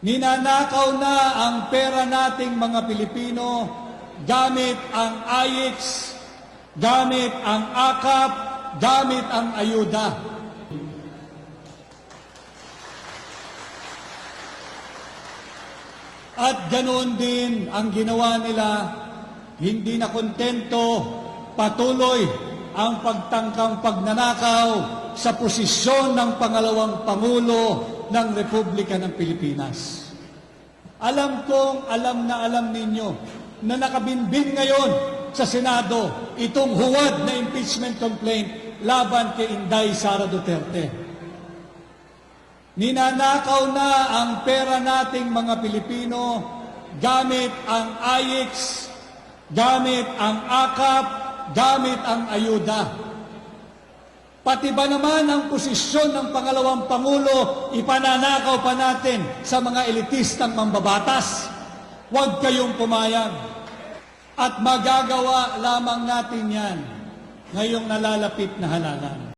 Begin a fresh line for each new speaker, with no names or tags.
Ninanakaw na ang pera nating mga Pilipino gamit ang AIX, gamit ang AKAP, gamit ang ayuda. At ganoon din ang ginawa nila, hindi na kontento, patuloy ang pagtangkang pagnanakaw sa posisyon ng pangalawang Pangulo ng Republika ng Pilipinas. Alam kong alam na alam ninyo na nakabinbin ngayon sa Senado itong huwad na impeachment complaint laban kay Inday Sara Duterte. Ninanakaw na ang pera nating mga Pilipino gamit ang AIX, gamit ang AKAP, gamit ang ayuda. Pati ba naman ang posisyon ng pangalawang Pangulo, ipananakaw pa natin sa mga elitistang mambabatas? Huwag kayong pumayag. At magagawa lamang natin yan ngayong nalalapit na halalan.